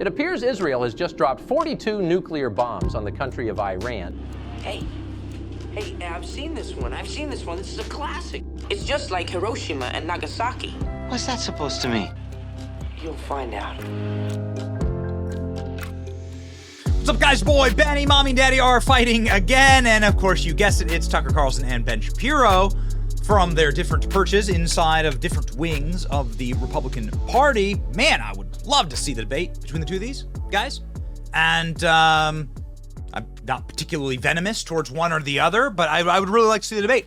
It appears Israel has just dropped 42 nuclear bombs on the country of Iran. Hey, I've seen this one. This is a classic. It's just like Hiroshima and Nagasaki. What's that supposed to mean? You'll find out. What's up, guys? Boy, Benny, Mommy, and Daddy are fighting again. And of course, you guessed it, it's Tucker Carlson and Ben Shapiro from their different perches inside of different wings of the Republican Party. Man, I would love to see the debate between the two of these guys. And I'm not particularly venomous towards one or the other, but I would really like to see the debate.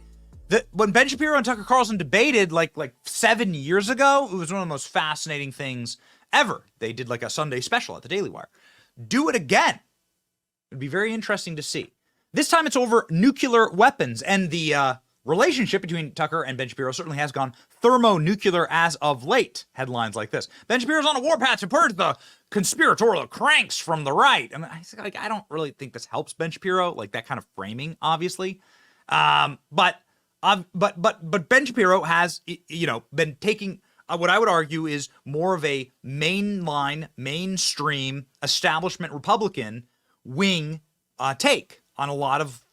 When Ben Shapiro and Tucker Carlson debated like 7 years ago, it was one of the most fascinating things ever. They did like a Sunday special at the Daily Wire. Do it again. It'd be very interesting to see. This time it's over nuclear weapons, and the relationship between Tucker and Ben Shapiro certainly has gone thermonuclear as of late. Headlines like this: Ben Shapiro's on a warpath to purge the conspiratorial cranks from the right. I mean, I don't really think this helps Ben Shapiro, like that kind of framing, obviously. But Ben Shapiro has, been taking what I would argue is more of a mainstream establishment Republican wing take on a lot of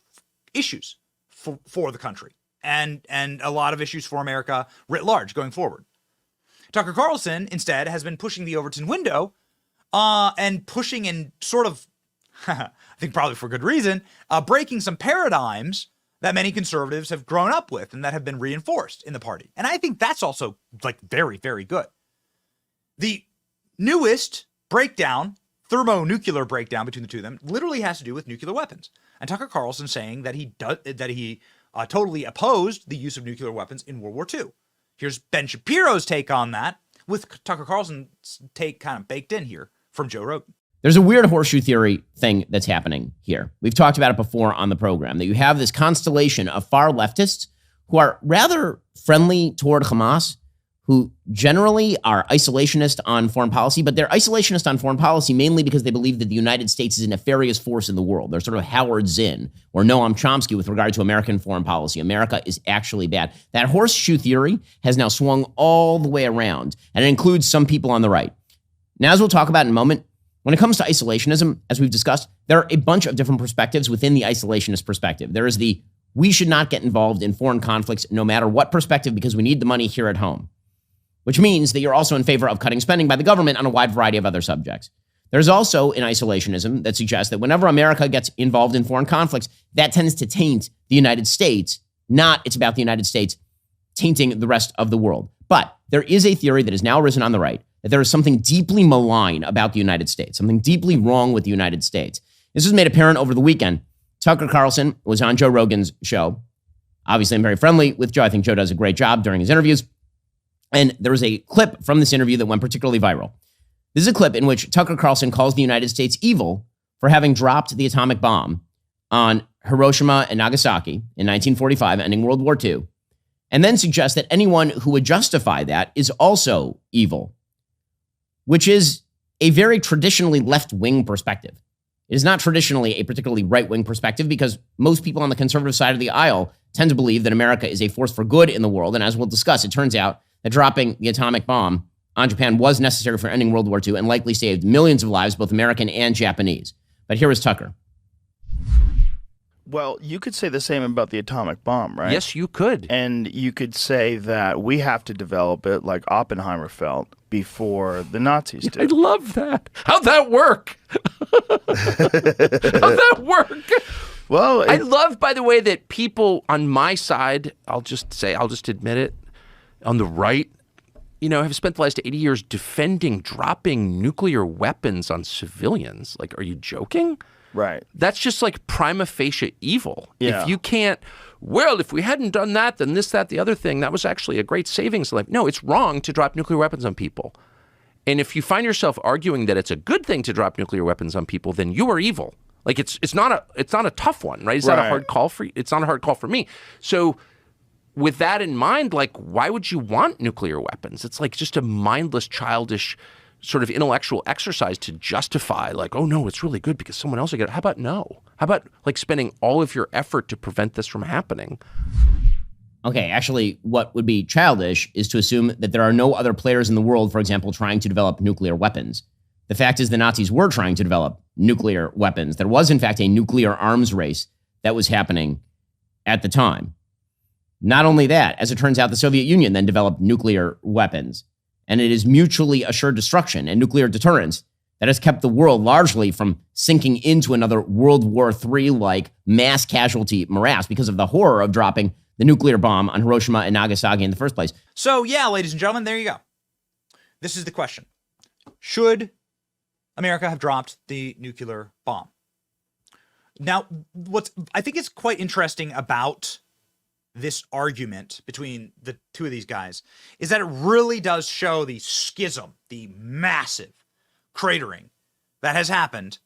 issues for the country and a lot of issues for America writ large going forward. Tucker Carlson, instead, has been pushing the Overton window and pushing in sort of, I think probably for good reason, breaking some paradigms that many conservatives have grown up with and that have been reinforced in the party. And I think that's also like very, very good. The newest breakdown, thermonuclear breakdown between the two of them, literally has to do with nuclear weapons. And Tucker Carlson saying that he totally opposed the use of nuclear weapons in World War II. Here's Ben Shapiro's take on that, with Tucker Carlson's take kind of baked in here from Joe Rogan. There's a weird horseshoe theory thing that's happening here. We've talked about it before on the program, that you have this constellation of far leftists who are rather friendly toward Hamas, who generally are isolationist on foreign policy, but they're isolationist on foreign policy mainly because they believe that the United States is a nefarious force in the world. They're sort of Howard Zinn or Noam Chomsky with regard to American foreign policy. America is actually bad. That horseshoe theory has now swung all the way around, and it includes some people on the right. Now, as we'll talk about in a moment, when it comes to isolationism, as we've discussed, there are a bunch of different perspectives within the isolationist perspective. There is the we should not get involved in foreign conflicts no matter what perspective because we need the money here at home, which means that you're also in favor of cutting spending by the government on a wide variety of other subjects. There's also an isolationism that suggests that whenever America gets involved in foreign conflicts, that tends to taint the United States, not it's about the United States tainting the rest of the world. But there is a theory that has now arisen on the right that there is something deeply malign about the United States, something deeply wrong with the United States. This was made apparent over the weekend. Tucker Carlson was on Joe Rogan's show. Obviously, I'm very friendly with Joe. I think Joe does a great job during his interviews. And there was a clip from this interview that went particularly viral. This is a clip in which Tucker Carlson calls the United States evil for having dropped the atomic bomb on Hiroshima and Nagasaki in 1945, ending World War II, and then suggests that anyone who would justify that is also evil, which is a very traditionally left-wing perspective. It is not traditionally a particularly right-wing perspective because most people on the conservative side of the aisle tend to believe that America is a force for good in the world. And as we'll discuss, it turns out that dropping the atomic bomb on Japan was necessary for ending World War II and likely saved millions of lives, both American and Japanese. But here is Tucker. Well, you could say the same about the atomic bomb, right? Yes, you could. And you could say that we have to develop it like Oppenheimer felt before the Nazis did. I love that. How'd that work? How'd that work? Well, I love, by the way, that people on my side, I'll just admit it, on the right, have spent the last 80 years defending dropping nuclear weapons on civilians. Like, are you joking? Right. That's just like prima facie evil. Yeah. If you can't, if we hadn't done that, then this, that, the other thing, that was actually a great savings. Like, no, it's wrong to drop nuclear weapons on people. And if you find yourself arguing that it's a good thing to drop nuclear weapons on people, then you are evil. Like it's not a tough one, right? It's not a hard call for you. It's not a hard call for me. So with that in mind, like, why would you want nuclear weapons? It's like just a mindless, childish sort of intellectual exercise to justify, like, oh no, it's really good because someone else will get it. How about no? How about like spending all of your effort to prevent this from happening? Okay, actually, what would be childish is to assume that there are no other players in the world, for example, trying to develop nuclear weapons. The fact is the Nazis were trying to develop nuclear weapons. There was, in fact, a nuclear arms race that was happening at the time. Not only that, as it turns out, the Soviet Union then developed nuclear weapons. And it is mutually assured destruction and nuclear deterrence that has kept the world largely from sinking into another World War III-like mass casualty morass because of the horror of dropping the nuclear bomb on Hiroshima and Nagasaki in the first place. So yeah, ladies and gentlemen, there you go. This is the question. Should America have dropped the nuclear bomb? Now, I think it's quite interesting about this argument between the two of these guys is that it really does show the schism, the massive cratering that has happened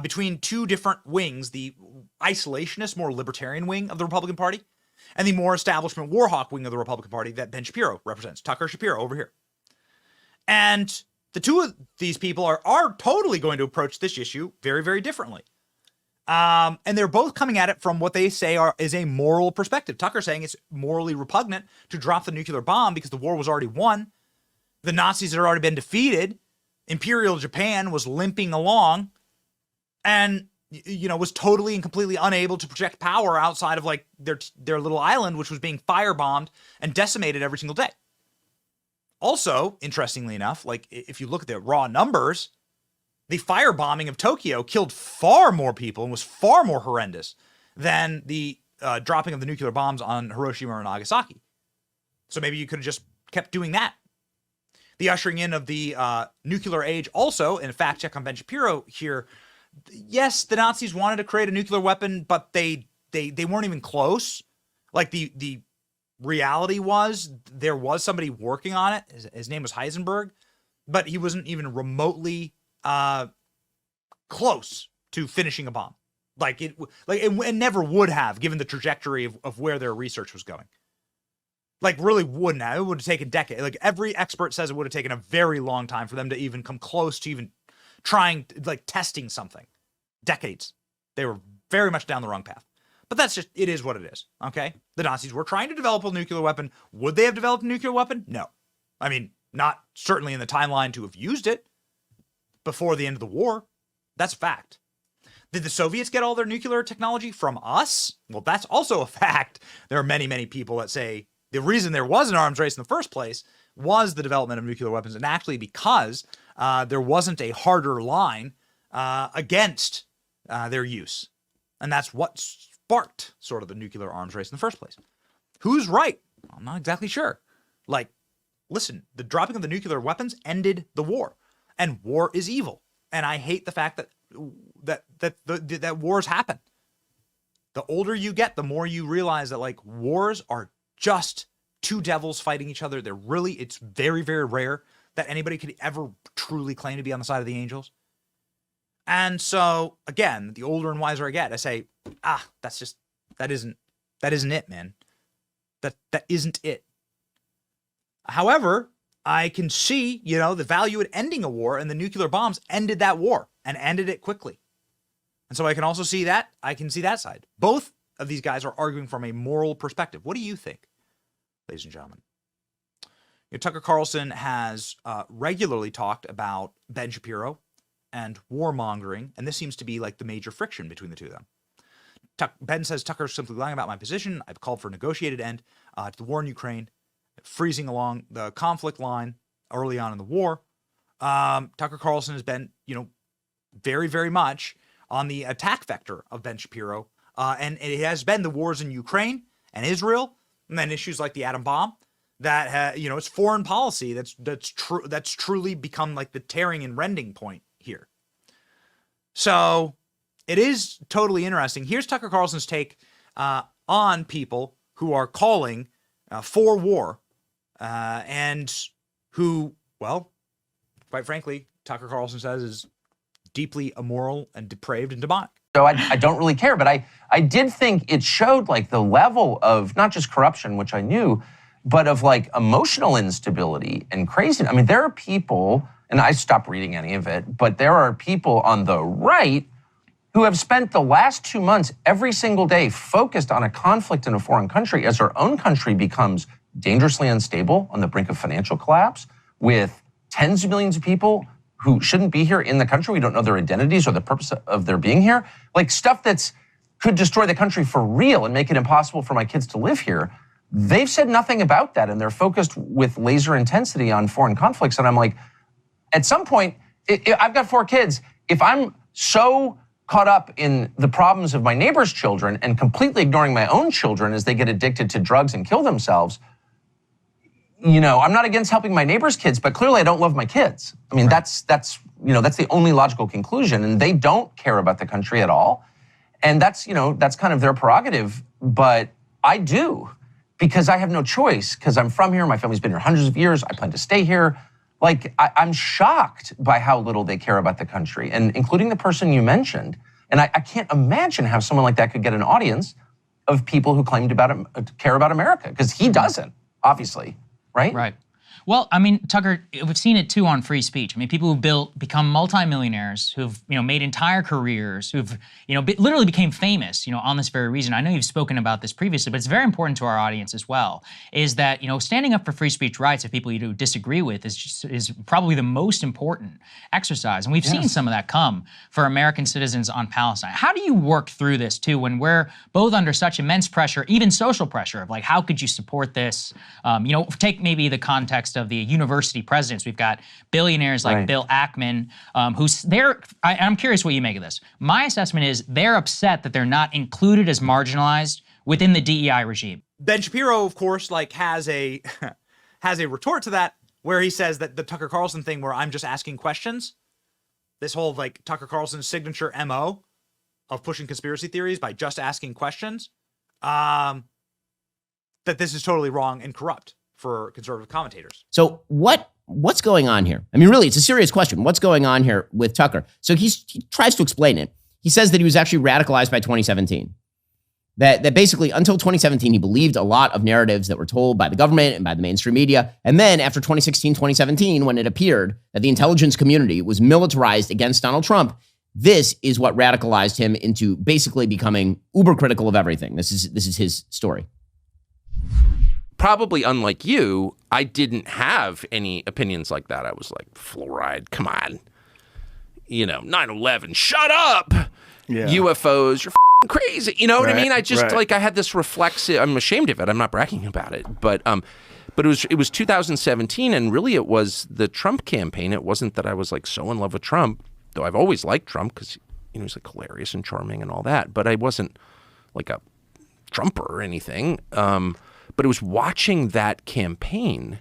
between two different wings, the isolationist, more libertarian wing of the Republican Party, and the more establishment warhawk wing of the Republican Party that Ben Shapiro represents, Tucker Shapiro over here. And the two of these people are totally going to approach this issue very, very differently. And they're both coming at it from what they say is a moral perspective. Tucker saying it's morally repugnant to drop the nuclear bomb because the war was already won. The Nazis had already been defeated. Imperial Japan was limping along and, was totally and completely unable to project power outside of like their little island, which was being firebombed and decimated every single day. Also, interestingly enough, like if you look at the raw numbers, the firebombing of Tokyo killed far more people and was far more horrendous than the dropping of the nuclear bombs on Hiroshima and Nagasaki. So maybe you could have just kept doing that. The ushering in of the nuclear age also, and a fact check on Ben Shapiro here, yes, the Nazis wanted to create a nuclear weapon, but they weren't even close. Like the reality was there was somebody working on it. His name was Heisenberg, but he wasn't even remotely close to finishing a bomb. It never would have, given the trajectory of where their research was going. Like, really wouldn't have. It would have taken decades. Like, every expert says it would have taken a very long time for them to even come close to even trying, testing something. Decades. They were very much down the wrong path. But that's just, it is what it is, okay? The Nazis were trying to develop a nuclear weapon. Would they have developed a nuclear weapon? No. I mean, not certainly in the timeline to have used it before the end of the war. That's a fact. Did the Soviets get all their nuclear technology from us? Well, that's also a fact. There are many, many people that say the reason there was an arms race in the first place was the development of nuclear weapons, and actually because there wasn't a harder line against their use. And that's what sparked sort of the nuclear arms race in the first place. Who's right? I'm not exactly sure. Listen, the dropping of the nuclear weapons ended the war, and war is evil. And I hate the fact that wars happen. The older you get, the more you realize that wars are just two devils fighting each other. It's very, very rare that anybody could ever truly claim to be on the side of the angels. And so again, the older and wiser I get, I say, that isn't it, man. That isn't it. However, I can see, the value in ending a war, and the nuclear bombs ended that war and ended it quickly. And so I can also see that. I can see that side. Both of these guys are arguing from a moral perspective. What do you think, ladies and gentlemen? Tucker Carlson has regularly talked about Ben Shapiro and warmongering, and this seems to be the major friction between the two of them. Ben says Tucker's simply lying about my position. I've called for a negotiated end to the war in Ukraine, freezing along the conflict line early on in the war. Tucker Carlson has been, very, very much on the attack vector of Ben Shapiro. And it has been the wars in Ukraine and Israel, and then issues like the atom bomb that, it's foreign policy that's truly become the tearing and rending point here. So it is totally interesting. Here's Tucker Carlson's take on people who are calling for war and who, well, quite frankly, Tucker Carlson says is deeply immoral and depraved and demonic. So I don't really care, but I did think it showed the level of not just corruption, which I knew, but of emotional instability and craziness. I mean, there are people, and I stopped reading any of it, but there are people on the right who have spent the last 2 months every single day focused on a conflict in a foreign country as our own country becomes dangerously unstable on the brink of financial collapse, with tens of millions of people who shouldn't be here in the country. We don't know their identities or the purpose of their being here. Like stuff that's could destroy the country for real and make it impossible for my kids to live here. They've said nothing about that, and they're focused with laser intensity on foreign conflicts. And I'm like, at some point, I've got 4 kids. If I'm so caught up in the problems of my neighbor's children and completely ignoring my own children as they get addicted to drugs and kill themselves, you know, I'm not against helping my neighbor's kids, but clearly I don't love my kids. I mean, that's the only logical conclusion, and they don't care about the country at all. And that's kind of their prerogative, but I do, because I have no choice, because I'm from here, my family's been here hundreds of years, I plan to stay here. Like, I'm shocked by how little they care about the country, and including the person you mentioned. And I can't imagine how someone like that could get an audience of people who claim to care about America, because he doesn't, obviously, right? Right. Well, I mean, Tucker, we've seen it too on free speech. I mean, people who've become multimillionaires, who've, made entire careers, who've, literally became famous, on this very reason. I know you've spoken about this previously, but it's very important to our audience as well, is that, standing up for free speech rights of people you disagree with is probably the most important exercise. And we've seen some of that come for American citizens on Palestine. How do you work through this too, when we're both under such immense pressure, even social pressure of like, how could you support this? Take maybe the context of the university presidents. We've got billionaires like Bill Ackman, I'm curious what you make of this. My assessment is they're upset that they're not included as marginalized within the DEI regime. Ben Shapiro, of course, has a retort to that, where he says that the Tucker Carlson thing, where I'm just asking questions, this whole Tucker Carlson's signature MO of pushing conspiracy theories by just asking questions, that this is totally wrong and corrupt for conservative commentators. So what's going on here? I mean, really, it's a serious question. What's going on here with Tucker? So he tries to explain it. He says that he was actually radicalized by 2017. That basically, until 2017, he believed a lot of narratives that were told by the government and by the mainstream media. And then after 2016, 2017, when it appeared that the intelligence community was militarized against Donald Trump, this is what radicalized him into basically becoming uber critical of everything. This is his story. Probably unlike you, I didn't have any opinions like that. I was like, fluoride, come on. 9/11, shut up. Yeah. UFOs, you're crazy. You know what I mean? I just I had this reflexive, I'm ashamed of it. I'm not bragging about it. But it was 2017, and really it was the Trump campaign. It wasn't that I was so in love with Trump, though I've always liked Trump because he's hilarious and charming and all that. But I wasn't like a Trumper or anything. But it was watching that campaign,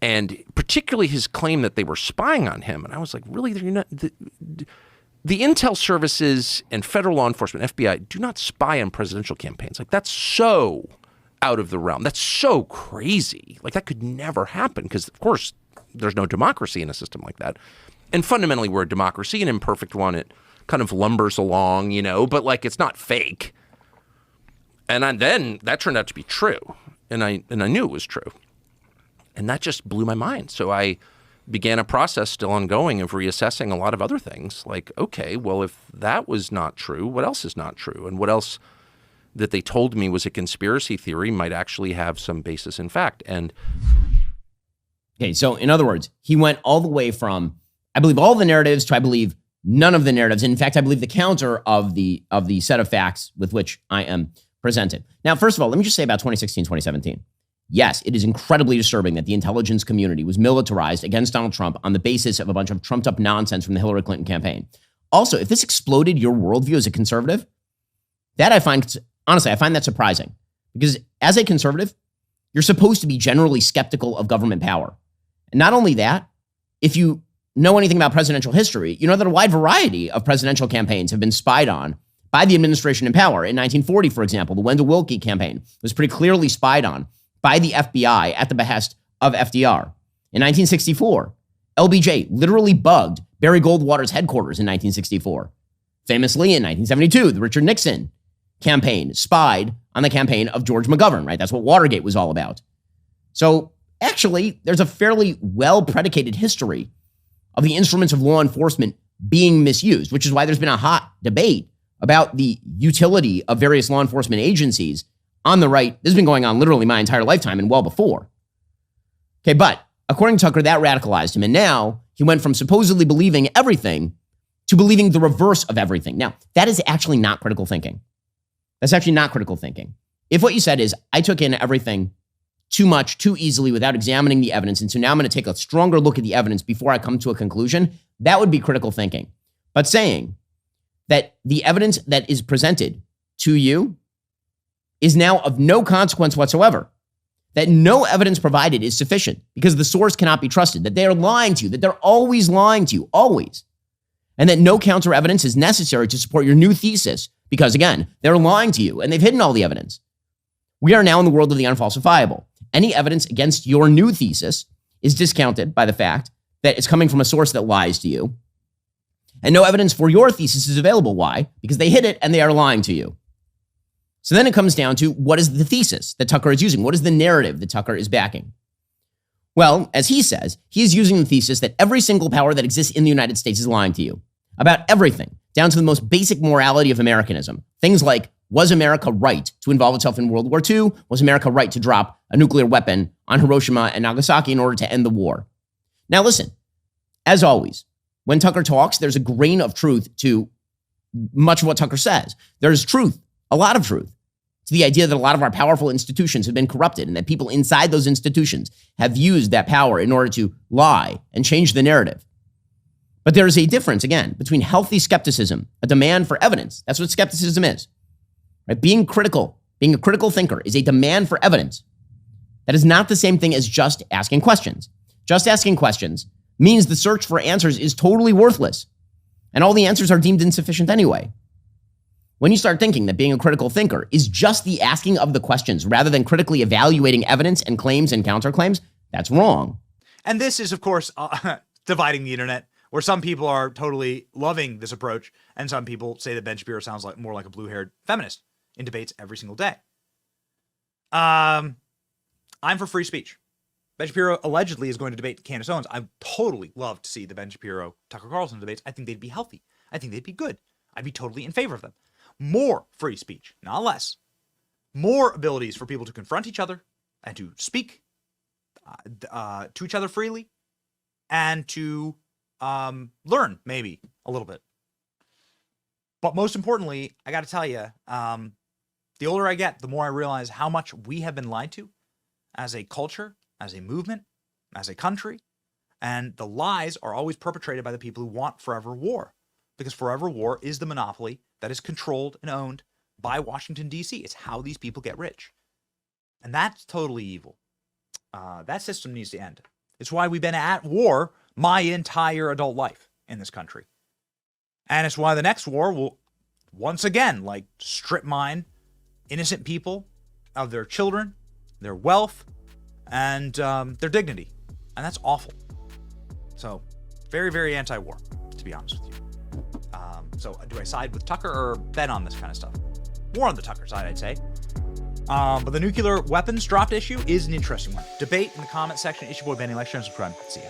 and particularly his claim that they were spying on him. And I was like, really? They're not, the intel services and federal law enforcement, FBI, do not spy on presidential campaigns. That's so out of the realm. That's so crazy. That could never happen because, of course, there's no democracy in a system like that. And fundamentally, we're a democracy, an imperfect one. It kind of lumbers along, but it's not fake. And then that turned out to be true, and I knew it was true, and that just blew my mind. So I began a process still ongoing of reassessing a lot of other things. Okay, well, if that was not true, what else is not true, and what else that they told me was a conspiracy theory might actually have some basis in fact. And okay, so in other words, he went all the way from I believe all the narratives to I believe none of the narratives. In fact, I believe the counter of the set of facts with which I am presented. Now, first of all, let me just say about 2016, 2017. Yes, it is incredibly disturbing that the intelligence community was militarized against Donald Trump on the basis of a bunch of trumped up nonsense from the Hillary Clinton campaign. Also, if this exploded your worldview as a conservative, that I find that surprising. Because as a conservative, you're supposed to be generally skeptical of government power. And not only that, if you know anything about presidential history, you know that a wide variety of presidential campaigns have been spied on by the administration in power. In 1940, for example, the Wendell Willkie campaign was pretty clearly spied on by the FBI at the behest of FDR. In 1964, LBJ literally bugged Barry Goldwater's headquarters in 1964. Famously, in 1972, the Richard Nixon campaign spied on the campaign of George McGovern, right? That's what Watergate was all about. So actually, there's a fairly well-predicated history of the instruments of law enforcement being misused, which is why there's been a hot debate about the utility of various law enforcement agencies on the right. This has been going on literally my entire lifetime and well before. Okay, but according to Tucker, that radicalized him. And now He went from supposedly believing everything to believing the reverse of everything. Now, that is actually not critical thinking. That's actually not critical thinking. If what you said is, I took in everything too much, too easily, without examining the evidence, and so now I'm going to take a stronger look at the evidence before I come to a conclusion, that would be critical thinking. But saying that the evidence that is presented to you is now of no consequence whatsoever, that no evidence provided is sufficient because the source cannot be trusted, that they are lying to you, that they're always lying to you, always, and that no counter evidence is necessary to support your new thesis because, again, they're lying to you and they've hidden all the evidence. We are now in the world of the unfalsifiable. Any evidence against your new thesis is discounted by the fact that it's coming from a source that lies to you. And no evidence for your thesis is available. Why? Because they hid it and they are lying to you. So then it comes down to, what is the thesis that Tucker is using? What is the narrative that Tucker is backing? Well, as he says, he is using the thesis that every single power that exists in the United States is lying to you about everything, down to the most basic morality of Americanism. Things like, was America right to involve itself in World War II? Was America right to drop a nuclear weapon on Hiroshima and Nagasaki in order to end the war? Now listen, as always, when Tucker talks, there's a grain of truth to much of what Tucker says. There's truth, a lot of truth, to the idea that a lot of our powerful institutions have been corrupted and that people inside those institutions have used that power in order to lie and change the narrative. But there is a difference, again, between healthy skepticism, a demand for evidence. That's what skepticism is. Right? Being critical, being a critical thinker is a demand for evidence. That is not the same thing as just asking questions. Just asking questions means the search for answers is totally worthless, and all the answers are deemed insufficient anyway. When you start thinking that being a critical thinker is just the asking of the questions rather than critically evaluating evidence and claims and counterclaims, that's wrong. And this is, of course, dividing the internet, where some people are totally loving this approach, and some people say that Ben Shapiro sounds like more like a blue-haired feminist in debates every single day. I'm for free speech. Ben Shapiro allegedly is going to debate Candace Owens. I'd totally love to see the Ben Shapiro Tucker Carlson debates. I think they'd be healthy. I think they'd be good. I'd be totally in favor of them. More free speech, not less. More abilities for people to confront each other and to speak to each other freely and to learn maybe a little bit. But most importantly, I got to tell you, the older I get, the more I realize how much we have been lied to as a culture, as a movement, as a country. And the lies are always perpetrated by the people who want forever war, because forever war is the monopoly that is controlled and owned by Washington, D.C. It's how these people get rich. And that's totally evil. That system needs to end. It's why we've been at war my entire adult life in this country. And it's why the next war will once again, like, strip mine innocent people of their children, their wealth, and their dignity. And that's awful. So, very, very anti-war, to be honest with you. So, do I side with Tucker or Ben on this kind of stuff? More on the Tucker side, I'd say. But the nuclear weapons dropped issue is an interesting one. Debate in the comment section. Issue boy Benny. Like, share, and subscribe. See ya.